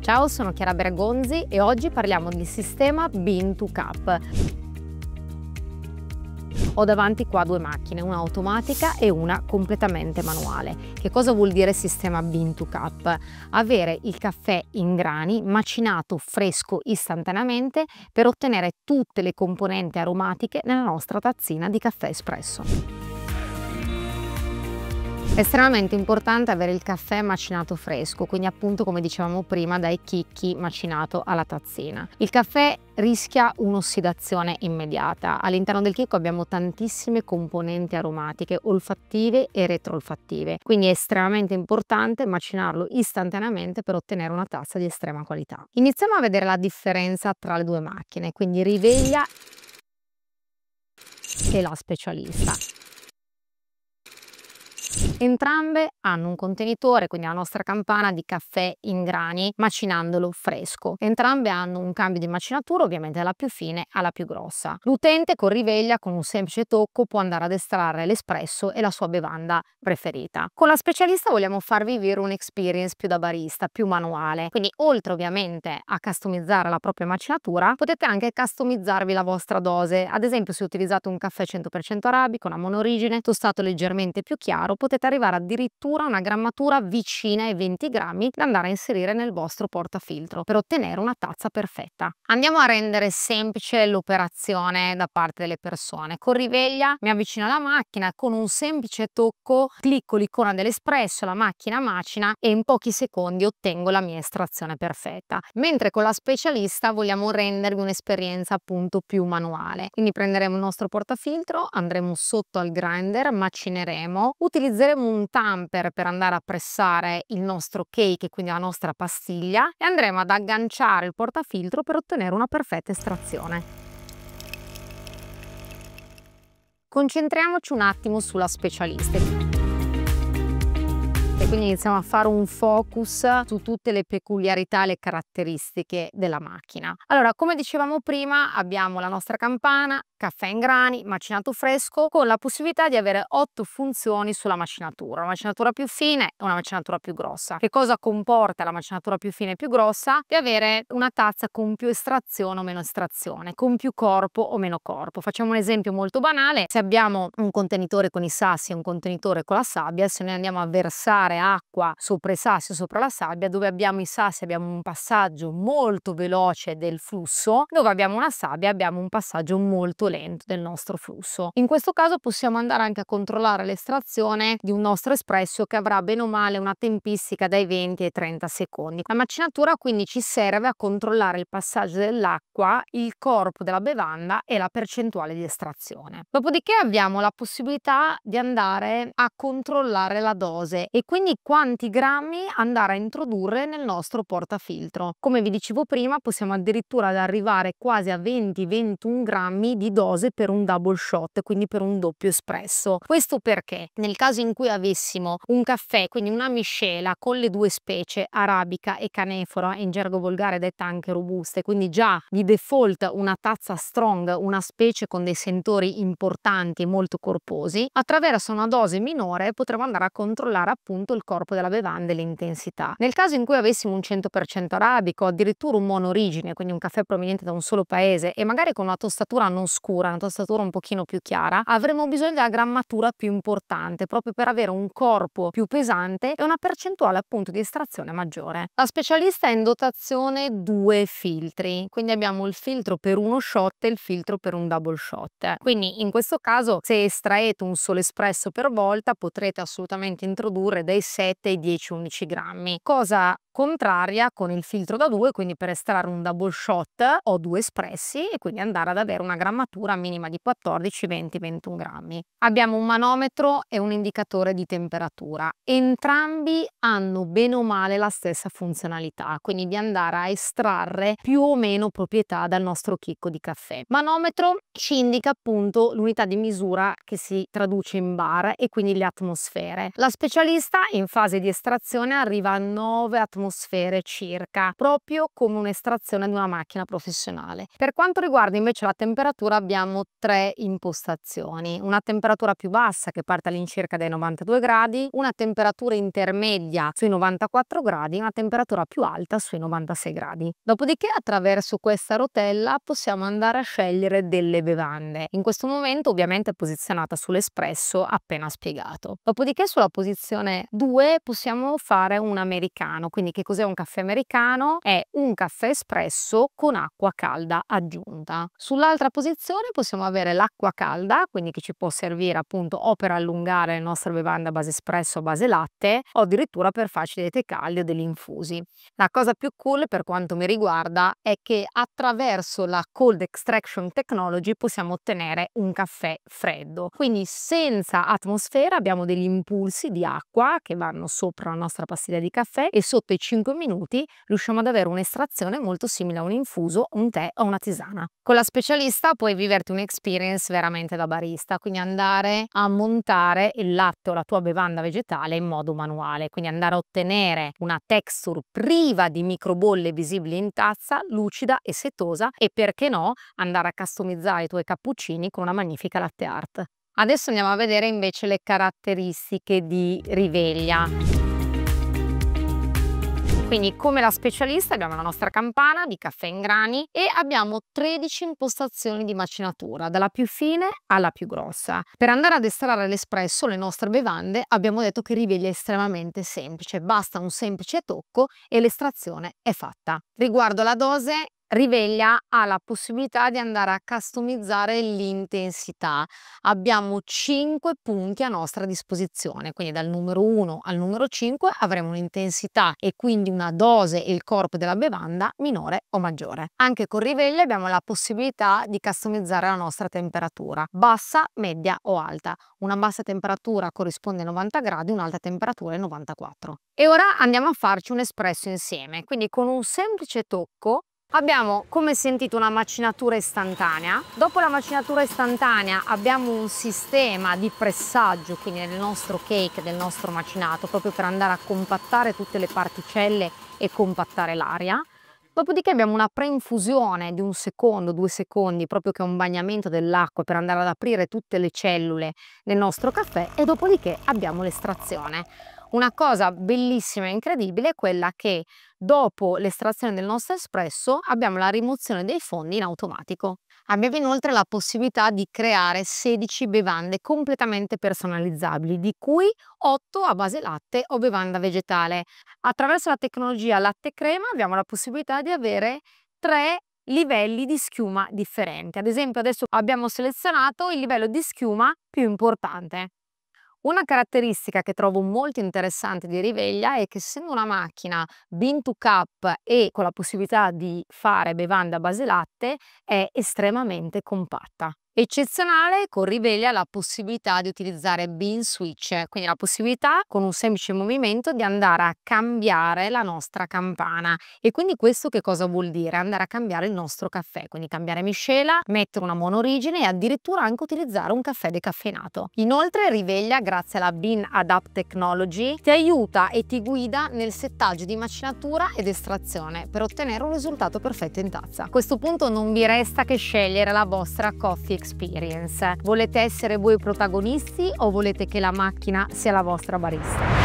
Ciao, sono Chiara Bergonzi e oggi parliamo del sistema Bean2Cup. Ho davanti qua due macchine, una automatica e una completamente manuale. Che cosa vuol dire sistema Bean2Cup? Avere il caffè in grani macinato fresco istantaneamente per ottenere tutte le componenti aromatiche nella nostra tazzina di caffè espresso. È estremamente importante avere il caffè macinato fresco, quindi appunto come dicevamo prima dai chicchi macinato alla tazzina. Il caffè rischia un'ossidazione immediata. All'interno del chicco abbiamo tantissime componenti aromatiche olfattive e retroolfattive, quindi è estremamente importante macinarlo istantaneamente per ottenere una tazza di estrema qualità. Iniziamo a vedere la differenza tra le due macchine, quindi Riveglia e la Specialista. Entrambe hanno un contenitore, quindi la nostra campana di caffè in grani, macinandolo fresco. Entrambe hanno un cambio di macinatura, ovviamente dalla più fine alla più grossa. L'utente con Riveglia, con un semplice tocco, può andare ad estrarre l'espresso e la sua bevanda preferita. Con la Specialista vogliamo farvi vivere un'experience più da barista, più manuale. Quindi oltre ovviamente a customizzare la propria macinatura, potete anche customizzarvi la vostra dose. Ad esempio, se utilizzate un caffè 100% arabico, una monorigine, tostato leggermente più chiaro, potete arrivare addirittura a una grammatura vicina ai 20 grammi da andare a inserire nel vostro portafiltro per ottenere una tazza perfetta. Andiamo a rendere semplice l'operazione da parte delle persone. Con Riveglia mi avvicino alla macchina, con un semplice tocco clicco l'icona dell'espresso, la macchina macina e in pochi secondi ottengo la mia estrazione perfetta. Mentre con la Specialista vogliamo rendervi un'esperienza appunto più manuale. Quindi prenderemo il nostro portafiltro, andremo sotto al grinder, macineremo, utilizzeremo un tamper per andare a pressare il nostro cake, quindi la nostra pastiglia, e andremo ad agganciare il portafiltro per ottenere una perfetta estrazione. Concentriamoci un attimo sulla Specialista. E quindi iniziamo a fare un focus su tutte le peculiarità e le caratteristiche della macchina. Allora, come dicevamo prima, abbiamo la nostra campana, caffè in grani, macinato fresco, con la possibilità di avere 8 funzioni sulla macinatura. Una macinatura più fine e una macinatura più grossa. Che cosa comporta la macinatura più fine e più grossa? Di avere una tazza con più estrazione o meno estrazione, con più corpo o meno corpo. Facciamo un esempio molto banale: se abbiamo un contenitore con i sassi e un contenitore con la sabbia, se noi andiamo a versare acqua sopra i sassi o sopra la sabbia, dove abbiamo i sassi abbiamo un passaggio molto veloce del flusso, dove abbiamo una sabbia abbiamo un passaggio molto lento del nostro flusso. In questo caso possiamo andare anche a controllare l'estrazione di un nostro espresso che avrà bene o male una tempistica dai 20 ai 30 secondi. La macinatura quindi ci serve a controllare il passaggio dell'acqua, il corpo della bevanda e la percentuale di estrazione. Dopodiché abbiamo la possibilità di andare a controllare la dose e quindi quanti grammi andare a introdurre nel nostro portafiltro. Come vi dicevo prima, possiamo addirittura arrivare quasi a 20-21 grammi di dose per un double shot, quindi per un doppio espresso. Questo perché nel caso in cui avessimo un caffè, quindi una miscela con le due specie arabica e canefora, in gergo volgare detta anche robuste, quindi già di default una tazza strong, una specie con dei sentori importanti e molto corposi, attraverso una dose minore potremo andare a controllare appunto il corpo della bevanda e l'intensità. Nel caso in cui avessimo un 100% arabico, addirittura un monorigine, quindi un caffè proveniente da un solo paese e magari con una tostatura non scura, una tostatura un pochino più chiara, avremo bisogno della grammatura più importante proprio per avere un corpo più pesante e una percentuale appunto di estrazione maggiore. La Specialista ha in dotazione due filtri, quindi abbiamo il filtro per uno shot e il filtro per un double shot. Quindi in questo caso, se estraete un solo espresso per volta, potrete assolutamente introdurre dai 7 ai 10-11 grammi, cosa contraria con il filtro da 2, quindi per estrarre un double shot ho due espressi e quindi andare ad avere una grammatura minima di 14, 20, 21 grammi. Abbiamo un manometro e un indicatore di temperatura. Entrambi hanno bene o male la stessa funzionalità, quindi di andare a estrarre più o meno proprietà dal nostro chicco di caffè. Manometro ci indica appunto l'unità di misura che si traduce in bar e quindi le atmosfere. La Specialista in fase di estrazione arriva a 9 atmosfere atmosfere circa, proprio come un'estrazione di una macchina professionale. Per quanto riguarda invece la temperatura abbiamo 3 impostazioni: una temperatura più bassa che parte all'incirca dai 92 gradi, una temperatura intermedia sui 94 gradi e una temperatura più alta sui 96 gradi. Dopodiché attraverso questa rotella possiamo andare a scegliere delle bevande. In questo momento ovviamente è posizionata sull'espresso appena spiegato. Dopodiché sulla posizione 2 possiamo fare un americano. Quindi che cos'è un caffè americano? È un caffè espresso con acqua calda aggiunta. Sull'altra posizione possiamo avere l'acqua calda, quindi che ci può servire appunto o per allungare le nostre bevande a base espresso o a base latte o addirittura per farci dei tè caldi o degli infusi. La cosa più cool per quanto mi riguarda è che attraverso la Cold Extraction Technology possiamo ottenere un caffè freddo, quindi senza atmosfera abbiamo degli impulsi di acqua che vanno sopra la nostra pastiglia di caffè e sotto i 5 minuti riusciamo ad avere un'estrazione molto simile a un infuso, un tè o una tisana. Con la specialista puoi viverti un'experience veramente da barista, quindi andare a montare il latte o la tua bevanda vegetale in modo manuale, quindi andare a ottenere una texture priva di microbolle visibili in tazza, lucida e setosa, e perché no andare a customizzare i tuoi cappuccini con una magnifica latte art. Adesso andiamo a vedere invece le caratteristiche di Riveglia. Quindi come la specialista abbiamo la nostra campana di caffè in grani e abbiamo 13 impostazioni di macinatura, dalla più fine alla più grossa. Per andare ad estrarre l'espresso, le nostre bevande, abbiamo detto che Riveglia è estremamente semplice, basta un semplice tocco e l'estrazione è fatta. Riguardo la dose, Riveglia ha la possibilità di andare a customizzare l'intensità. Abbiamo 5 punti a nostra disposizione, quindi dal numero 1 al numero 5 avremo un'intensità e quindi una dose e il corpo della bevanda minore o maggiore. Anche con Riveglia abbiamo la possibilità di customizzare la nostra temperatura, bassa, media o alta. Una bassa temperatura corrisponde ai 90 gradi, un'alta temperatura ai 94. E ora andiamo a farci un espresso insieme, quindi con un semplice tocco abbiamo, come sentito, una macinatura istantanea. Dopo la macinatura istantanea abbiamo un sistema di pressaggio, quindi nel nostro cake, del nostro macinato, proprio per andare a compattare tutte le particelle e compattare l'aria. Dopodiché abbiamo una preinfusione di 1 secondo, 2 secondi, proprio che è un bagnamento dell'acqua per andare ad aprire tutte le cellule del nostro caffè, e dopodiché abbiamo l'estrazione. Una cosa bellissima e incredibile è quella che dopo l'estrazione del nostro espresso abbiamo la rimozione dei fondi in automatico. Abbiamo inoltre la possibilità di creare 16 bevande completamente personalizzabili, di cui 8 a base latte o bevanda vegetale. Attraverso la tecnologia latte crema abbiamo la possibilità di avere 3 livelli di schiuma differenti. Ad esempio adesso abbiamo selezionato il livello di schiuma più importante. Una caratteristica che trovo molto interessante di Riveglia è che, essendo una macchina bean to cup e con la possibilità di fare bevande a base latte, è estremamente compatta. Eccezionale con Riveglia la possibilità di utilizzare bean switch, quindi la possibilità con un semplice movimento di andare a cambiare la nostra campana. E quindi questo che cosa vuol dire? Andare a cambiare il nostro caffè, quindi cambiare miscela, mettere una monorigine e addirittura anche utilizzare un caffè decaffeinato. Inoltre Riveglia, grazie alla Bean Adapt Technology, ti aiuta e ti guida nel settaggio di macinatura ed estrazione per ottenere un risultato perfetto in tazza. A questo punto non vi resta che scegliere la vostra coffee experience. Volete essere voi protagonisti o volete che la macchina sia la vostra barista?